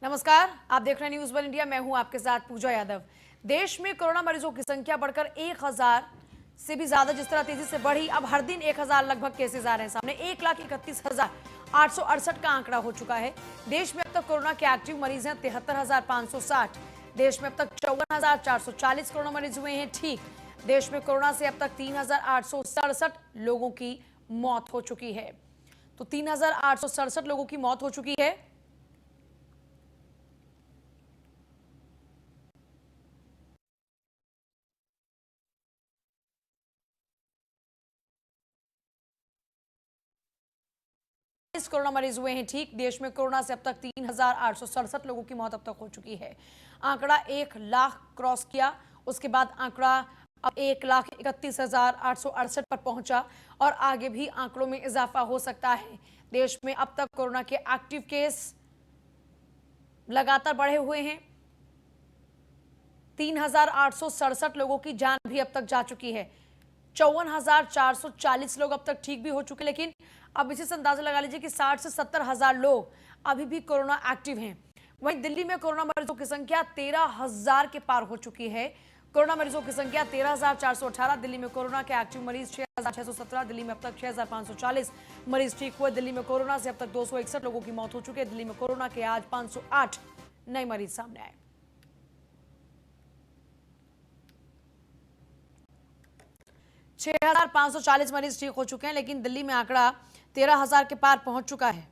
नमस्कार, आप देख रहे हैं न्यूज़ वन इंडिया। मैं हूं आपके साथ पूजा यादव। देश में कोरोना मरीजों की संख्या बढ़कर 1000 से भी ज्यादा जिस तरह तेजी से बढ़ी, अब हर दिन 1000 लगभग केसेस आ रहे हैं सामने। 1,31,868 का आंकड़ा हो चुका है। देश में अब तक कोरोना के एक्टिव मरीज हैं 73,560। देश में अब तक 54,440 कोरोना मरीज हुए हैं ठीक। देश में कोरोना से अब तक 3,867 लोगों की मौत हो चुकी है। तो 3,867 लोगों की मौत हो चुकी है। कोरोना मरीज हुए हैं ठीक। देश में कोरोना से अब तक 3,867 लोगों की मौत अब तक हो चुकी है। आंकड़ा 1 लाख क्रॉस किया, उसके बाद आंकड़ा अब 1,31,868 पर पहुंचा और आगे भी आंकड़ों में इजाफा हो सकता है। देश में अब तक कोरोना के एक्टिव केस लगातार बढ़े हुए हैं। 3,867 लोगों की जान भी अब तक जा चुकी है। 54,440 लोग अब तक ठीक भी हो चुके, लेकिन अब इसी से अंदाजा लगा लीजिए कि 60 से 70 हजार लोग अभी भी कोरोना एक्टिव हैं। वहीं दिल्ली में कोरोना मरीजों की संख्या 13,000 के पार हो चुकी है। कोरोना मरीजों की संख्या 13,418। दिल्ली में कोरोना के एक्टिव मरीज 6,617। दिल्ली में अब तक 6,540 मरीज ठीक हुए। दिल्ली में कोरोना से अब तक 261 लोगों की मौत हो चुकी है। दिल्ली में कोरोना के आज 508 नए मरीज सामने आए। 6,540 मरीज ठीक हो चुके हैं, लेकिन दिल्ली में आंकड़ा 13,000 के पार पहुंच चुका है।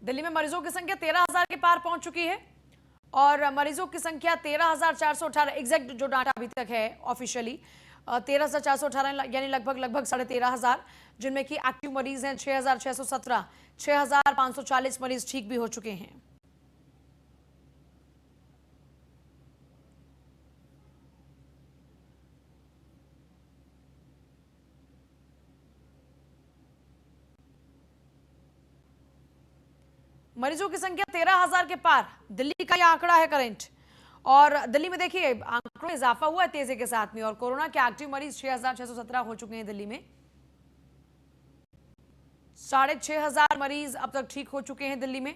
दिल्ली में मरीजों की संख्या 13,000 के पार पहुंच चुकी है और मरीजों की संख्या 13,418 एग्जैक्ट जो डाटा अभी तक है ऑफिशियली 13,418 यानी लगभग 13,500, जिनमें कि एक्टिव मरीज हैं 6,617। 6,540 मरीज ठीक भी हो चुके हैं। मरीजों की संख्या 13,000 के पार दिल्ली का यह आंकड़ा है करंट। और दिल्ली में देखिए आंकड़ों में इजाफा हुआ है तेजी के साथ में और कोरोना के एक्टिव मरीज 6,617 हो चुके हैं। दिल्ली में 6,500 मरीज अब तक ठीक हो चुके हैं। दिल्ली में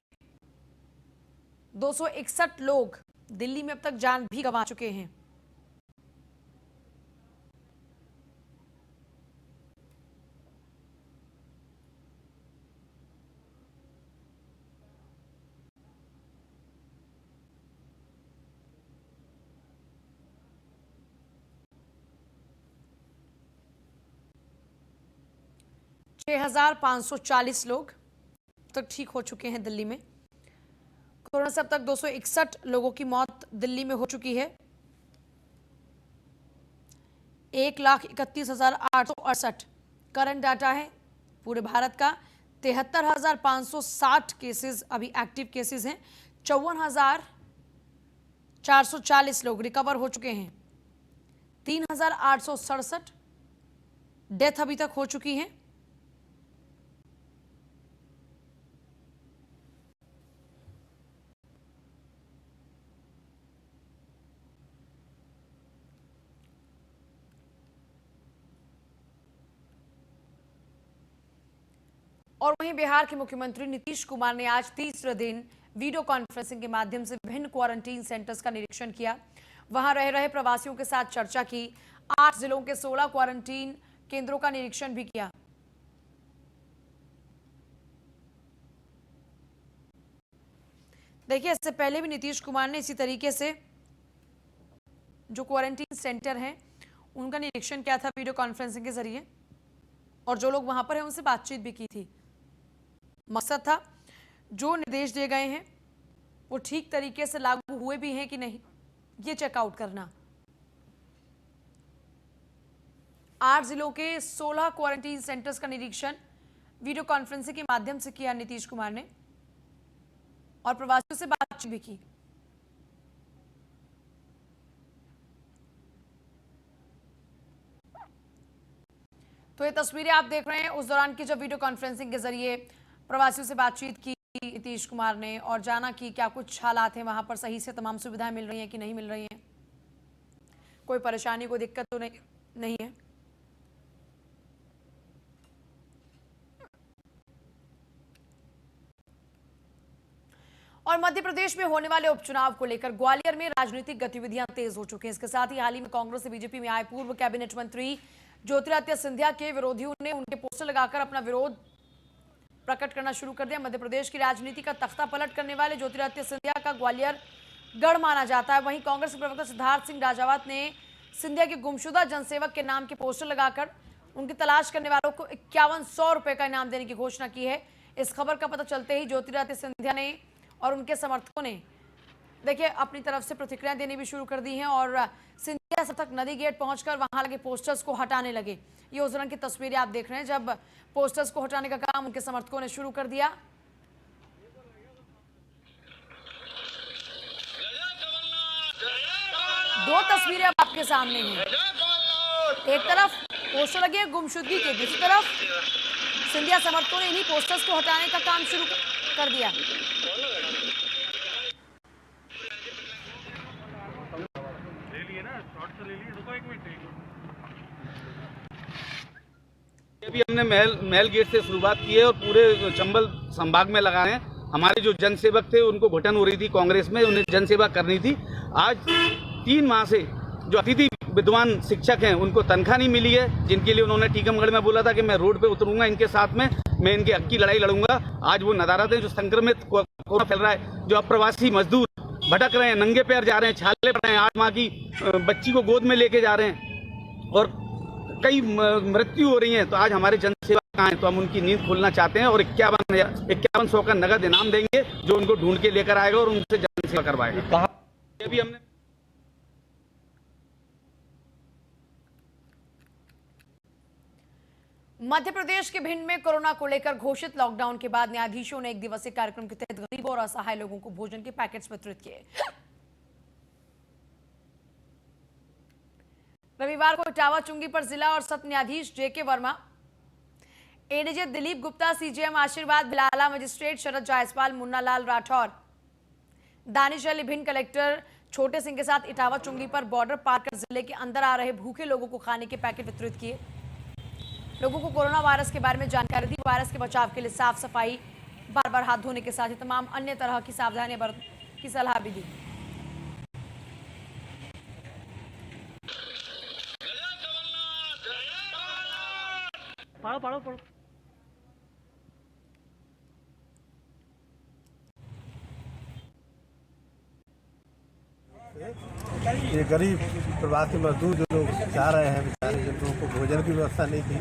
261 लोग दिल्ली में अब तक जान भी गंवा चुके हैं। छह हजार 540 लोग तक ठीक हो चुके हैं दिल्ली में। कोरोना से अब तक 261 लोगों की मौत दिल्ली में हो चुकी है। 1,31,868 करंट डाटा है पूरे भारत का। 73,560 केसेस अभी एक्टिव केसेस हैं। 54,440 लोग रिकवर हो चुके हैं। 3,867 डेथ अभी तक हो चुकी हैं। और वहीं बिहार के मुख्यमंत्री नीतीश कुमार ने आज तीसरे दिन वीडियो कॉन्फ्रेंसिंग के माध्यम से विभिन्न क्वारंटीन सेंटर्स का निरीक्षण किया। वहां रह रहे प्रवासियों के साथ चर्चा की। 8 जिलों के 16 क्वारंटीन केंद्रों का निरीक्षण भी किया। देखिए, इससे पहले भी नीतीश कुमार ने इसी तरीके से जो क्वारंटीन सेंटर हैं उनका निरीक्षण किया था वीडियो कॉन्फ्रेंसिंग के जरिए, और जो लोग वहां पर हैं उनसे बातचीत भी की थी। मकसद था जो निर्देश दिए गए हैं वो ठीक तरीके से लागू हुए भी हैं कि नहीं, ये चेकआउट करना। 8 जिलों के 16 क्वारंटीन सेंटर्स का निरीक्षण वीडियो कॉन्फ्रेंसिंग के माध्यम से किया नीतीश कुमार ने और प्रवासियों से बातचीत भी की। तो ये तस्वीरें आप देख रहे हैं उस दौरान की जब वीडियो कॉन्फ्रेंसिंग के जरिए प्रवासियों से बातचीत की नीतीश कुमार ने और जाना कि क्या कुछ हालात हैं वहां पर, सही से तमाम सुविधाएं मिल रही हैं कि नहीं मिल रही हैं, कोई परेशानी कोई दिक्कत तो नहीं है। और मध्य प्रदेश में होने वाले उपचुनाव को लेकर ग्वालियर में राजनीतिक गतिविधियां तेज हो चुकी हैं। इसके साथ ही हाल ही में कांग्रेस से बीजेपी में आए पूर्व कैबिनेट मंत्री ज्योतिरादित्य सिंधिया के विरोधियों ने उनके पोस्टर लगाकर अपना विरोध प्रकट करना शुरू कर दिया। मध्य प्रदेश की राजनीति का तख्ता पलट करने वाले ज्योतिरादित्य सिंधिया का ग्वालियर गढ़ माना जाता है। वहीं कांग्रेस के प्रवक्ता सिद्धार्थ सिंह राजावत ने सिंधिया के गुमशुदा जनसेवक के नाम के पोस्टर लगाकर उनकी तलाश करने वालों को 5100 रुपए का इनाम देने की घोषणा की है। इस खबर का पता चलते ही ज्योतिरादित्य सिंधिया ने और उनके समर्थकों ने देखिए अपनी तरफ से प्रतिक्रिया देनी भी शुरू कर दी हैं और सिंधिया समर्थक नदी गेट पहुंचकर वहां लगे पोस्टर्स को हटाने लगे। ये उस दौरान की तस्वीरें आप देख रहे हैं जब पोस्टर्स को हटाने का काम उनके समर्थकों ने शुरू कर दिया। दो तस्वीरें अब आपके सामने हैं, एक तरफ पोस्टर लगे गुमशुदगी के, दूसरी तरफ सिंधिया समर्थकों ने इन्हीं पोस्टर्स को हटाने का काम शुरू कर दिया। अभी हमने महल गेट से शुरुआत की है और पूरे चंबल संभाग में लगा रहे हैं। हमारे जो जनसेवक थे उनको घुटन हो रही थी कांग्रेस में, उन्हें जनसेवा करनी थी। आज 3 माह से जो अतिथि विद्वान शिक्षक हैं उनको तनख्वाह नहीं मिली है, जिनके लिए उन्होंने टीकमगढ़ में बोला था कि मैं रोड पे उतरूंगा इनके साथ में, मैं इनके हक की लड़ाई लड़ूंगा। आज वो नदारत है जो संक्रमित कोरोना फैल रहा है, जो अप्रवासी मजदूर भटक रहे हैं, नंगे पैर जा रहे हैं, छाले पड़ रहे हैं, 8 माह की बच्ची को गोद में लेके जा रहे हैं और कई मृत्यु हो रही हैं। तो आज हमारे जनसेवा कहाँ हैं, तो हम उनकी नींद खोलना चाहते हैं और 5100 का नगद इनाम देंगे जो उनको ढूंढ के लेकर आएगा और उनसे जनसेवा करवाएगा। अभी हमने मध्य प्रदेश के भिंड में कोरोना को लेकर घोषित लॉकडाउन के बाद न्यायाधीशों ने एक दिवसीय कार्यक्रम के तहत गरीबों और असहाय लोगों को भोजन के पैकेट्स वितरित किए। रविवार को इटावा चुंगी पर जिला और सत्र न्यायाधीश जेके वर्मा, एडीजे दिलीप गुप्ता, सीजेएम आशीर्वाद बिलाला, मजिस्ट्रेट शरद जायसवाल, मुन्नालाल राठौर, दानिश अली, भिंड कलेक्टर छोटे सिंह के साथ इटावा चुंगी पर बॉर्डर पार कर जिले के अंदर आ रहे भूखे लोगों को खाने के पैकेट वितरित किए। लोगों को कोरोना वायरस के बारे में जानकारी दी। वायरस के बचाव के लिए साफ सफाई, बार बार हाथ धोने के साथ ही तमाम अन्य तरह की सावधानियां बरतने की सलाह भी दी। पढ़ो। ये गरीब प्रवासी मजदूर जो लोग जा रहे हैं बेचारे, जिन लोगों को भोजन की व्यवस्था नहीं थी,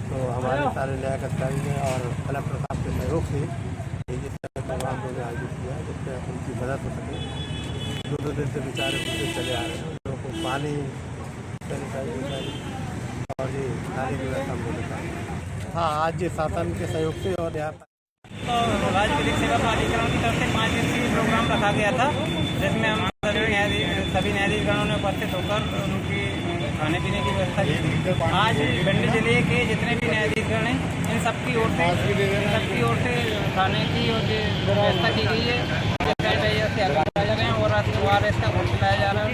तो हमारे सारे न्याय कर्मचारी ने और कलेक्टर साहब के सहयोग से ये प्रोग्राम लोगों ने आयोजित किया जिससे उनकी मदद हो सके। 2 दिन से बेचारे भूखे चले आ रहे हैं, लोगों को पानी, सैनिटाइजर और ये खाने की व्यवस्था हम लोग का। हाँ, आज ये शासन के सहयोग से और यहाँ तो राज्य विधिक सेवा प्राधिकरण की तरफ से 5 दिवसीय प्रोग्राम रखा गया था, जिसमें हम सभी न्यायाधीशगणों ने उपस्थित होकर उनकी खाने पीने की व्यवस्था की। आज भिंड जिले के जितने भी न्यायाधीशगण हैं इन सबकी ओर से खाने की और व्यवस्था की गई है। सैनिटाइजर से हटाए जा रहे हैं और ORS का घोल खिलाया जा रहा है,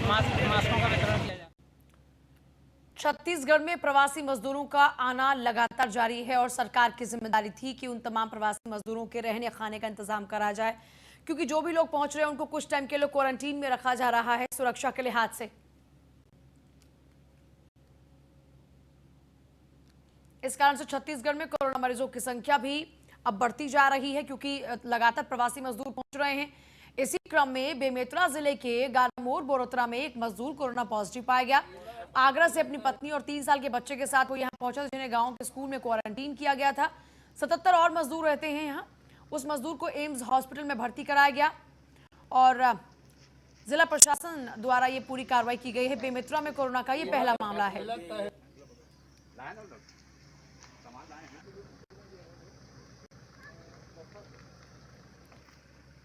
मास्कों का वितरण किया जा रहा है। छत्तीसगढ़ में प्रवासी मजदूरों का आना लगातार जारी है और सरकार की जिम्मेदारी थी कि उन तमाम प्रवासी मजदूरों के रहने खाने का इंतजाम करा जाए, क्योंकि जो भी लोग पहुंच रहे हैं उनको कुछ टाइम के लिए क्वारंटीन में रखा जा रहा है सुरक्षा के लिहाज से। इस कारण से छत्तीसगढ़ में कोरोना मरीजों की संख्या भी अब बढ़ती जा रही है, क्योंकि लगातार प्रवासी मजदूर पहुंच रहे हैं। इसी क्रम में बेमेतरा जिले के गारामोर बोरोत्रा में एक मजदूर कोरोना पॉजिटिव पाया गया। आगरा से अपनी पत्नी और 3 साल के बच्चे के साथ वो यहाँ पहुंचा, जिन्हें गांव के स्कूल में क्वारंटीन किया गया था। 77 और मजदूर रहते हैं यहाँ। उस मजदूर को एम्स हॉस्पिटल में भर्ती कराया गया और जिला प्रशासन द्वारा ये पूरी कार्रवाई की गई है। बेमेतरा में कोरोना का ये पहला मामला है।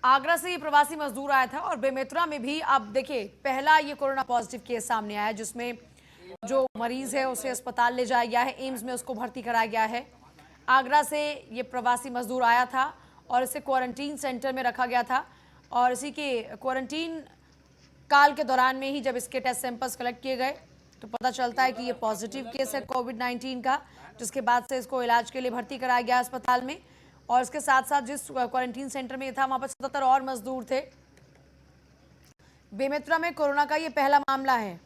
आगरा से ये प्रवासी मजदूर आया था और बेमेतरा में भी अब देखिए पहला ये कोरोना पॉजिटिव केस सामने आया, जिसमें जो मरीज है उसे अस्पताल ले जाया गया है, एम्स में उसको भर्ती कराया गया है। आगरा से ये प्रवासी मजदूर आया था और इसे क्वारंटीन सेंटर में रखा गया था और इसी के क्वारंटीन काल के दौरान में ही जब इसके टेस्ट सैंपल्स कलेक्ट किए गए तो पता चलता है कि ये पॉजिटिव केस है कोविड-19 का, जिसके बाद से इसको इलाज के लिए भर्ती कराया गया अस्पताल में। और इसके साथ साथ जिस क्वारंटीन सेंटर में ये था, वहां पर 77 और मजदूर थे। बेमेतरा में कोरोना का ये पहला मामला है।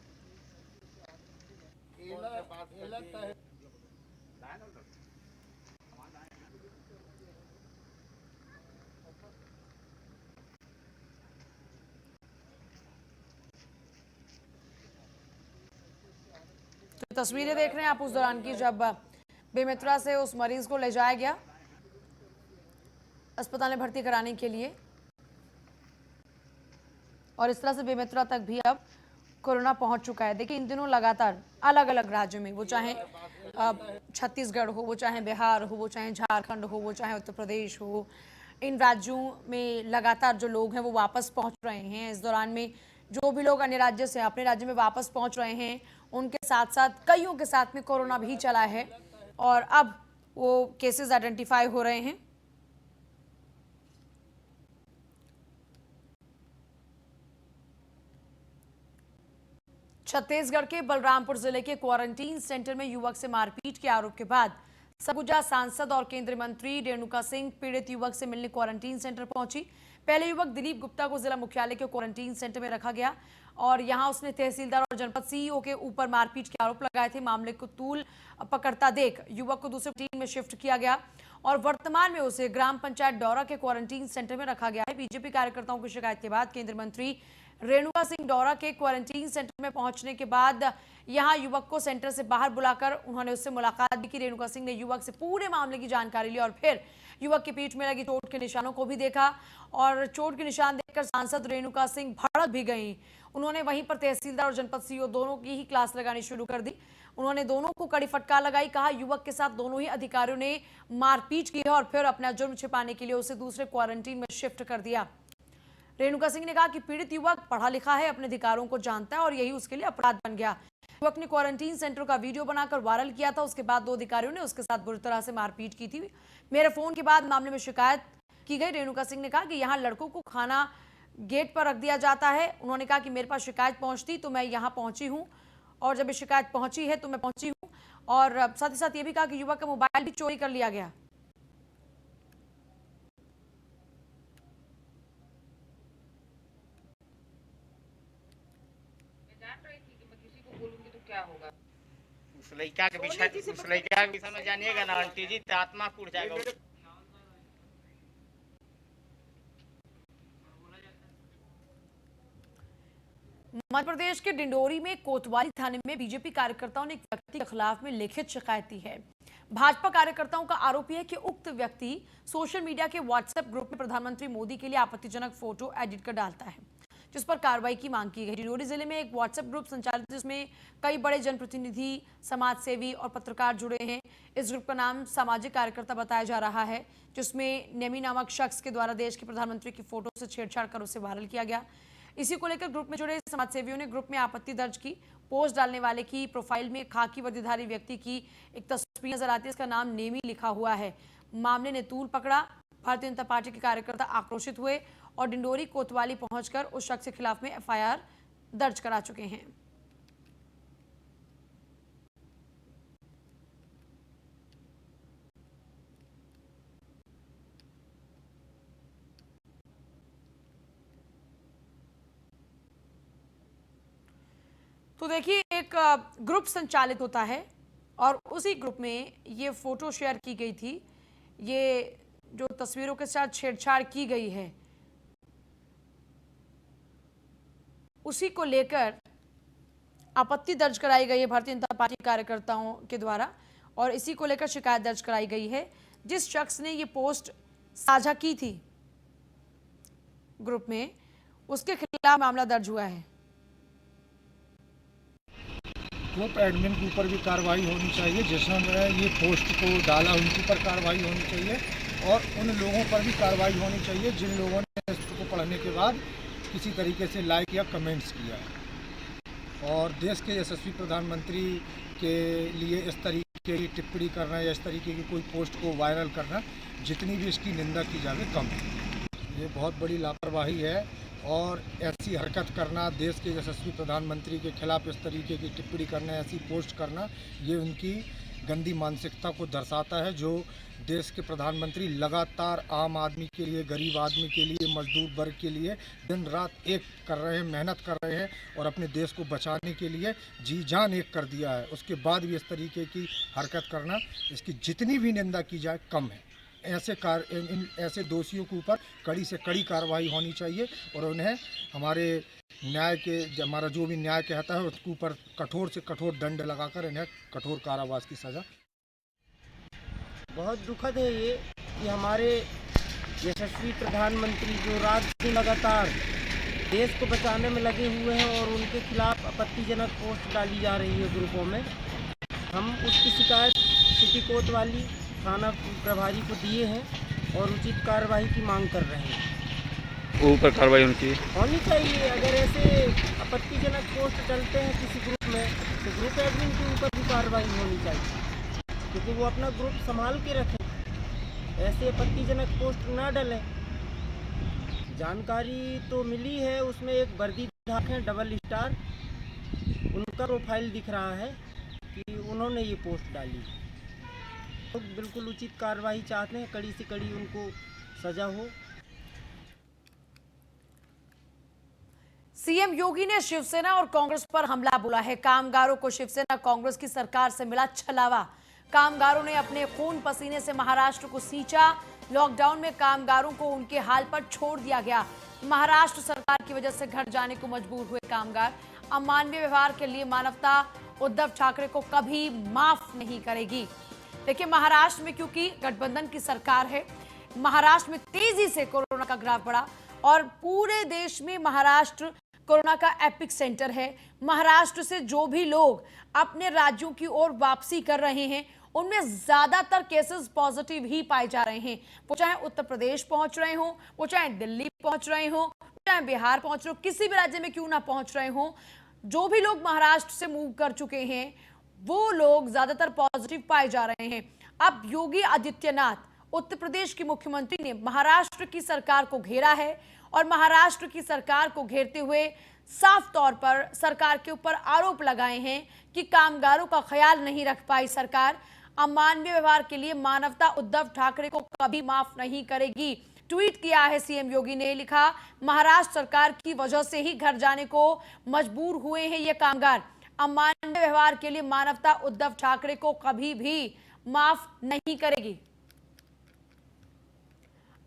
तो तस्वीरें देख रहे हैं आप उस दौरान की, जब बेमेतरा से उस मरीज को ले जाया गया अस्पताल में भर्ती कराने के लिए। और इस तरह से बेमेतरा तक भी अब कोरोना पहुंच चुका है। देखिए, इन दिनों लगातार अलग अलग राज्यों में, वो चाहे छत्तीसगढ़ हो, वो चाहे बिहार हो, वो चाहे झारखंड हो, वो चाहे उत्तर प्रदेश हो, इन राज्यों में लगातार जो लोग हैं वो वापस पहुंच रहे हैं। इस दौरान में जो भी लोग अन्य राज्य से अपने राज्य में वापस पहुंच रहे हैं, उनके साथ साथ कईयों के साथ में कोरोना भी चला है और अब वो केसेस आइडेंटिफाई हो रहे हैं। छत्तीसगढ़ के बलरामपुर जिले के क्वारंटीन सेंटर में युवक से मारपीट के आरोप के बाद सरगुजा सांसद और केंद्रीय मंत्री रेणुका सिंह पीड़ित युवक से मिलने क्वारंटीन सेंटर पहुंची। पहले युवक दिलीप गुप्ता को जिला मुख्यालय के क्वारंटीन सेंटर में रखा गया और यहां उसने तहसीलदार और जनपद सीईओ के ऊपर मारपीट के आरोप लगाए थे। मामले को तूल पकड़ता देख युवक को दूसरे टीम में शिफ्ट किया गया और वर्तमान में उसे ग्राम पंचायत डौरा के क्वारंटीन सेंटर में रखा गया है। बीजेपी कार्यकर्ताओं की शिकायत के बाद केंद्रीय मंत्री रेणुका सिंह डौरा के क्वारंटीन सेंटर में पहुंचने के बाद यहां युवक को सेंटर से बाहर बुलाकर उन्होंने उससे मुलाकात भी की। रेणुका सिंह ने युवक से पूरे मामले की जानकारी ली और फिर युवक की पीठ में लगी चोट के निशानों को भी देखा और चोट के निशान देखकर सांसद रेणुका सिंह भड़क भी गई। उन्होंने वहीं पर तहसीलदार और जनपद सीईओ दोनों की ही क्लास लगानी शुरू कर दी। उन्होंने दोनों को कड़ी फटकार लगाई। कहा, युवक के साथ दोनों ही अधिकारियों ने मारपीट की है और फिर अपना जुर्म छिपाने के लिए उसे दूसरे क्वारंटीन में शिफ्ट कर दिया। रेणुका सिंह ने कहा कि पीड़ित युवक पढ़ा लिखा है, अपने अधिकारों को जानता है और यही उसके लिए अपराध बन गया। युवक ने क्वारंटीन सेंटर का वीडियो बनाकर वायरल किया था। उसके बाद दो अधिकारियों ने उसके साथ बुरी तरह से मारपीट की थी। मेरे फोन के बाद मामले में शिकायत की गई। रेणुका सिंह ने कहा कि यहाँ लड़कों को खाना गेट पर रख दिया जाता है। उन्होंने कहा कि मेरे पास शिकायत पहुंचती तो मैं यहाँ पहुंची हूँ और जब ये शिकायत पहुंची है तो मैं पहुंची हूँ। और साथ ही साथ ये भी कहा कि युवक का मोबाइल भी चोरी कर लिया गया। उस लड़का के विषय में जानिएगा ना आंटी जी, तो आत्मा टूट जाएगा। मध्य प्रदेश के डिंडोरी में कोतवाली थाने में बीजेपी कार्यकर्ताओं ने एक व्यक्ति के खिलाफ में लिखित शिकायत दी है। भाजपा कार्यकर्ताओं का आरोप है कि उक्त व्यक्ति सोशल मीडिया के व्हाट्सएप ग्रुप में प्रधानमंत्री मोदी के लिए आपत्तिजनक फोटो एडिट कर डालता है, जिस पर कार्रवाई की मांग की गई। डिंडोरी जिले में एक व्हाट्सएप ग्रुप संचालित है जिसमें कई बड़े जनप्रतिनिधि, समाजसेवी और पत्रकार जुड़े हैं। इस ग्रुप का नाम सामाजिक कार्यकर्ता बताया जा रहा है, जिसमें नेमी नामक शख्स के द्वारा देश के प्रधानमंत्री की फोटो से छेड़छाड़ कर उसे वायरल किया गया। इसी को लेकर ग्रुप में जुड़े समाजसेवियों ने ग्रुप में आपत्ति दर्ज की। पोस्ट डालने वाले की प्रोफाइल में खाकी वर्दीधारी व्यक्ति की एक तस्वीर नजर आती है, इसका नाम नेमी लिखा हुआ है। मामले ने तूल पकड़ा। भारतीय जनता पार्टी के कार्यकर्ता आक्रोशित हुए और डिंडोरी कोतवाली पहुंचकर उस शख्स के खिलाफ में एफआईआर दर्ज करा चुके हैं। तो देखिए, एक ग्रुप संचालित होता है और उसी ग्रुप में ये फोटो शेयर की गई थी। ये जो तस्वीरों के साथ छेड़छाड़ की गई है, उसी को लेकर आपत्ति दर्ज कराई गई है भारतीय जनता पार्टी कार्यकर्ताओं के द्वारा और इसी को लेकर शिकायत दर्ज कराई गई है। जिस शख्स ने ये पोस्ट साझा की थी ग्रुप में, उसके खिलाफ मामला दर्ज हुआ है। ग्रुप एडमिन के ऊपर भी कार्रवाई होनी चाहिए, जिसने ये पोस्ट को डाला उनके ऊपर कार्रवाई होनी चाहिए और उन लोगों पर भी कार्रवाई होनी चाहिए जिन लोगों ने इसको पढ़ने के बाद किसी तरीके से लाइक या कमेंट्स किया। और देश के यशस्वी प्रधानमंत्री के लिए इस तरीके की टिप्पणी करना या इस तरीके की कोई पोस्ट को वायरल करना, जितनी भी इसकी निंदा की जाए कम है। ये बहुत बड़ी लापरवाही है और ऐसी हरकत करना, देश के यशस्वी प्रधानमंत्री के खिलाफ इस तरीके की टिप्पणी करना, ऐसी पोस्ट करना, ये उनकी गंदी मानसिकता को दर्शाता है। जो देश के प्रधानमंत्री लगातार आम आदमी के लिए, गरीब आदमी के लिए, मजदूर वर्ग के लिए दिन रात एक कर रहे हैं, मेहनत कर रहे हैं और अपने देश को बचाने के लिए जी जान एक कर दिया है, उसके बाद भी इस तरीके की हरकत करना, इसकी जितनी भी निंदा की जाए कम है। ऐसे दोषियों के ऊपर कड़ी से कड़ी कार्रवाई होनी चाहिए और उन्हें हमारा जो भी न्याय कहता है उसके ऊपर कठोर से कठोर दंड लगाकर इन्हें कठोर कारावास की सजा। बहुत दुखद है ये कि हमारे यशस्वी प्रधानमंत्री जो रात दिन लगातार देश को बचाने में लगे हुए हैं और उनके खिलाफ आपत्तिजनक पोस्ट डाली जा रही है ग्रुपों में, हम उसकी शिकायत सिटी कोतवाली थाना प्रभारी को दिए हैं और उचित कार्रवाई की मांग कर रहे हैं। ऊपर कार्रवाई होनी चाहिए। अगर ऐसे आपत्तिजनक पोस्ट डलते हैं किसी ग्रुप में तो ग्रुप एडमिन के ऊपर भी कार्रवाई होनी चाहिए, क्योंकि वो अपना ग्रुप संभाल के रखें, ऐसे आपत्तिजनक पोस्ट ना डलें। जानकारी तो मिली है, उसमें एक वर्दी धारक है डबल स्टार, उनका प्रोफाइल दिख रहा है कि उन्होंने ये पोस्ट डाली। तो बिल्कुल उचित कार्रवाई चाहते हैं, कड़ी से कड़ी उनको सजा हो। सीएम योगी ने शिवसेना और कांग्रेस पर हमला बोला है। कामगारों को शिवसेना कांग्रेस की सरकार से मिला छलावा। कामगारों ने अपने खून पसीने से महाराष्ट्र को सींचा। लॉकडाउन में कामगारों को उनके हाल पर छोड़ दिया गया। महाराष्ट्र सरकार की वजह से घर जाने को मजबूर हुए कामगार। अमानवीय व्यवहार के लिए मानवता उद्धव ठाकरे को कभी माफ नहीं करेगी। देखिए, महाराष्ट्र में क्योंकि गठबंधन की सरकार है, महाराष्ट्र में तेजी से कोरोना का ग्राफ बढ़ा और पूरे देश में महाराष्ट्र कोरोना का एपिक सेंटर है। महाराष्ट्र से जो भी लोग अपने राज्यों की ओर वापसी कर रहे हैं उनमें ज्यादातर केसेस पॉजिटिव ही पाए जा रहे हैं। वो चाहे उत्तर प्रदेश पहुंच रहे हो, वो चाहे दिल्ली पहुंच रहे हो, चाहे बिहार पहुंच रहे हो, किसी भी राज्य में क्यों ना पहुंच रहे हो, जो भी लोग महाराष्ट्र से मूव कर चुके हैं वो लोग ज्यादातर पॉजिटिव पाए जा रहे हैं। अब योगी आदित्यनाथ उत्तर प्रदेश के मुख्यमंत्री ने महाराष्ट्र की सरकार को घेरा है और महाराष्ट्र की सरकार को घेरते हुए साफ तौर पर सरकार के ऊपर आरोप लगाए हैं कि कामगारों का ख्याल नहीं रख पाई सरकार। अमानवीय व्यवहार के लिए मानवता उद्धव ठाकरे को कभी माफ नहीं करेगी। ट्वीट किया है सीएम योगी ने, लिखा, महाराष्ट्र सरकार की वजह से ही घर जाने को मजबूर हुए हैं ये कामगार। अमानवीय व्यवहार के लिए मानवता उद्धव ठाकरे को कभी भी माफ नहीं करेगी।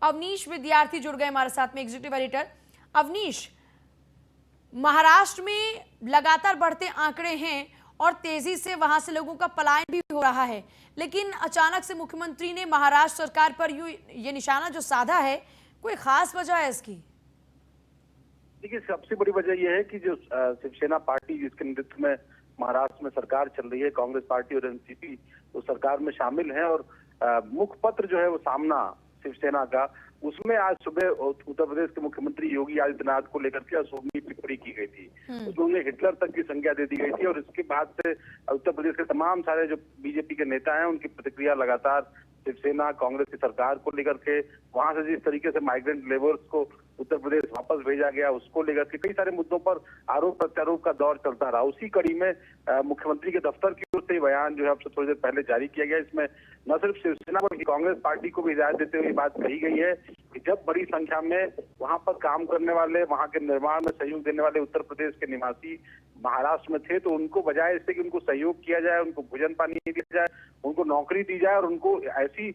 अवनीश विद्यार्थी जुड़ गए हमारे साथ में, एग्जीक्यूटिव एडिटर। अवनीश, महाराष्ट्र में लगातार बढ़ते आंकड़े हैं और तेजी से वहां से लोगों का पलायन भी हो रहा है, लेकिन अचानक से मुख्यमंत्री ने महाराष्ट्र सरकार पर ये निशाना जो साधा है, कोई खास वजह है इसकी? देखिए, सबसे बड़ी वजह यह है कि जो शिवसेना पार्टी जिसके नेतृत्व में महाराष्ट्र में सरकार चल रही है, कांग्रेस पार्टी और एनसीपी वो सरकार में शामिल हैं और मुखपत्र जो है वो सामना शिवसेना का, उसमें आज सुबह उत्तर प्रदेश के मुख्यमंत्री योगी आदित्यनाथ को लेकर के अशोभनीय टिप्पणी की गई थी। उसमें उन्हें हिटलर तक की संज्ञा दे दी गई थी और इसके बाद से उत्तर प्रदेश के तमाम सारे जो बीजेपी के नेता हैं उनकी प्रतिक्रिया लगातार शिवसेना कांग्रेस की सरकार को लेकर के, वहां से जिस तरीके से माइग्रेंट लेबर्स को उत्तर प्रदेश वापस भेजा गया उसको लेकर के कई सारे मुद्दों पर आरोप प्रत्यारोप का दौर चलता रहा। उसी कड़ी में मुख्यमंत्री के दफ्तर की ओर से बयान जो है अब से थोड़ी देर पहले जारी किया गया। इसमें न सिर्फ शिवसेना बल्कि कांग्रेस पार्टी को भी हिदायत देते हुए बात कही गई है कि जब बड़ी संख्या में वहां पर काम करने वाले, वहां के निर्माण में सहयोग देने वाले उत्तर प्रदेश के निवासी महाराष्ट्र में थे, तो उनको बजाय इससे कि उनको सहयोग किया जाए, उनको भोजन पानी दिया जाए, उनको नौकरी दी जाए और उनको ऐसी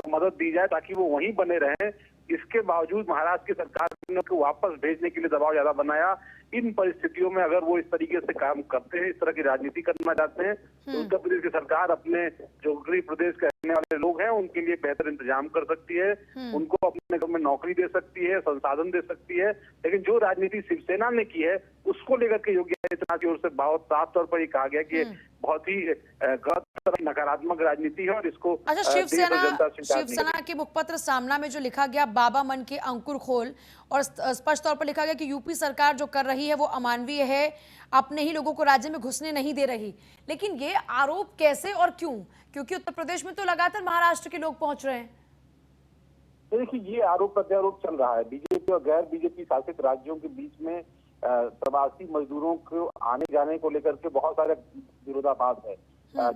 मदद दी जाए ताकि वो वहीं बने रहें, इसके बावजूद महाराष्ट्र की सरकार ने उनको वापस भेजने के लिए दबाव ज्यादा बनाया। इन परिस्थितियों में अगर वो इस तरीके से काम करते हैं, इस तरह की राजनीति करना चाहते हैं, तो उत्तर प्रदेश की सरकार अपने जो गरीब प्रदेश के रहने वाले लोग हैं उनके लिए बेहतर इंतजाम कर सकती है, उनको अपने घर में नौकरी दे सकती है, संसाधन दे सकती है। लेकिन जो राजनीति शिवसेना ने की है उसको लेकर के योगी आदित्यनाथ की ओर से बहुत साफ तौर पर ये कहा गया कि बहुत ही गलत नकारात्मक राजनीति है और इसको अच्छा, शिवसेना के मुखपत्र सामना में जो लिखा गया, बाबा मन के अंकुर खोल, और स्पष्ट तौर पर लिखा गया कि यूपी सरकार जो कर रही है वो अमानवीय है, अपने ही लोगों को राज्य में घुसने नहीं दे रही। लेकिन ये आरोप कैसे और क्यों? क्योंकि उत्तर प्रदेश में तो लगातार महाराष्ट्र के लोग पहुंच रहे हैं। तो देखिए, ये आरोप प्रत्यारोप चल रहा है। बीजेपी और गैर बीजेपी शासित राज्यों के बीच में प्रवासी मजदूरों को आने जाने को लेकर के बहुत सारे विरोधाभास है।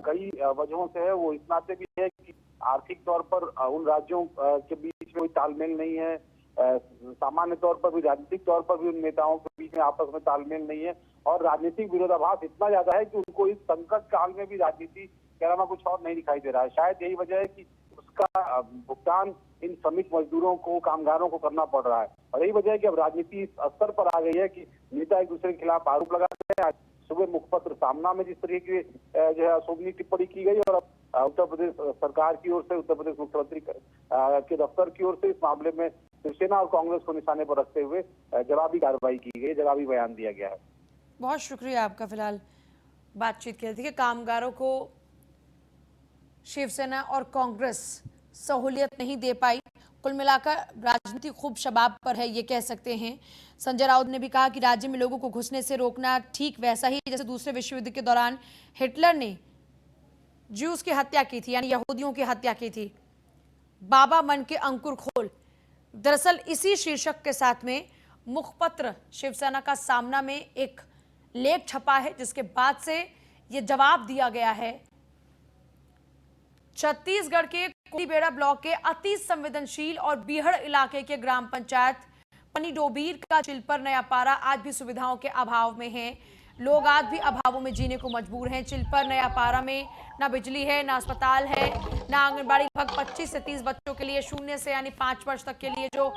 कई वजहों से है। वो इस नाते भी है कि आर्थिक तौर पर उन राज्यों के बीच में कोई तालमेल नहीं है। सामान्य तौर पर भी, राजनीतिक तौर पर भी उन नेताओं के बीच में आपस में तालमेल नहीं है। और राजनीतिक विरोधाभास इतना ज्यादा है कि उनको इस संकट काल में भी राजनीति के अलावा कुछ और नहीं दिखाई दे रहा है। शायद यही वजह है कि उसका भुगतान इन श्रमिक मजदूरों को, कामगारों को करना पड़ रहा है। और यही वजह है कि अब राजनीति इस स्तर पर आ गई है कि नेता एक दूसरे के खिलाफ आरोप लगाते हैं। सुबह मुखपत्र सामना में जिस तरीके की जो है अशोभनीय टिप्पणी की गई, और अब उत्तर प्रदेश सरकार की ओर से, उत्तर प्रदेश मुख्यमंत्री के दफ्तर की ओर से इस मामले में शिवसेना और कांग्रेस को निशाने पर रखते हुए जवाबी कार्रवाई की गई, जवाबी बयान दिया गया है। बहुत शुक्रिया आपका फिलहाल बातचीत के लिए। देखिए, कामगारों को शिवसेना और कांग्रेस सहूलियत नहीं दे पाई। कुल मिलाकर राजनीति खूब शबाब पर है, ये कह सकते हैं। संजय राउत ने भी कहा कि राज्य में लोगों को घुसने से रोकना ठीक वैसा ही जैसे दूसरे विश्व युद्ध के दौरान हिटलर ने ज्यूस की हत्या की थी, यानी यहूदियों की हत्या की थी। बाबा मन के अंकुर खोल, दरअसल इसी शीर्षक के साथ में मुखपत्र शिवसेना का सामना में एक लेख छपा है, जिसके बाद से ये जवाब दिया गया है। छत्तीसगढ़ के कोलीबेड़ा ब्लॉक के अति संवेदनशील और बीहड़ इलाके के ग्राम पंचायत पनीडोबीर का चिलपर नया पारा आज भी सुविधाओं के अभाव में है। लोग आज भी अभावों में जीने को मजबूर हैं। चिलपर नया पारा में ना बिजली है, ना अस्पताल है, ना आंगनबाड़ी। लगभग 25 से 30 बच्चों के लिए 0 से यानी 5 वर्ष तक के लिए जो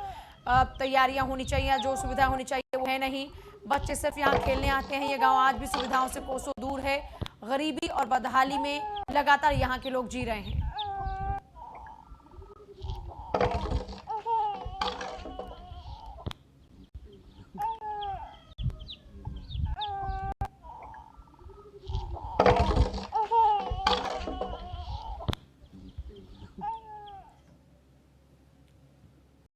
तैयारियां होनी चाहिए, जो सुविधा होनी चाहिए, वो है नहीं। बच्चे सिर्फ यहाँ खेलने आते हैं। ये गांव आज भी सुविधाओं से कोसों दूर है। गरीबी और बदहाली में लगातार यहाँ के लोग जी रहे हैं।